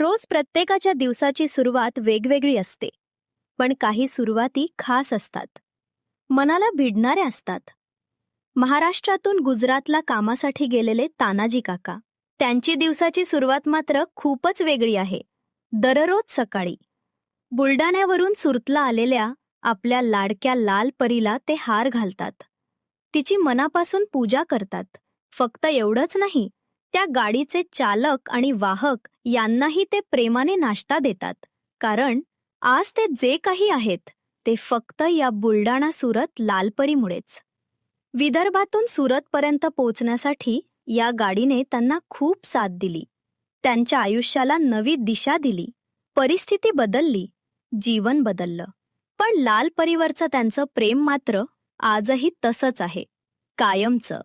रोज प्रत्येकाच्या दिवसाची सुरुवात वेगवेगळी असते, पण काही सुरुवाती खास असतात, मनाला भिडणाऱ्या असतात. महाराष्ट्रातून गुजरातला कामासाठी गेलेले तानाजी काका, त्यांची दिवसाची सुरुवात मात्र खूपच वेगळी आहे. दररोज सकाळी बुलढाण्यावरून सुरतला आलेल्या आपल्या लाडक्या लाल परीला ते हार घालतात. तिची मनापासून पूजा करतात. फक्त एवढंच नाही, त्या गाडीचे चालक आणि वाहक यांनाही ते प्रेमाने नाश्ता देतात. कारण आज ते जे काही आहेत ते फक्त या बुलढाणा सुरत लालपरीमुळेच. विदर्भातून सुरतपर्यंत पोहोचण्यासाठी या गाडीने त्यांना खूप साथ दिली. त्यांच्या आयुष्याला नवी दिशा दिली. परिस्थिती बदलली, जीवन बदललं. पण लाल परीवरचं त्यांचं प्रेम मात्र आजही तसंच आहे, कायमचं.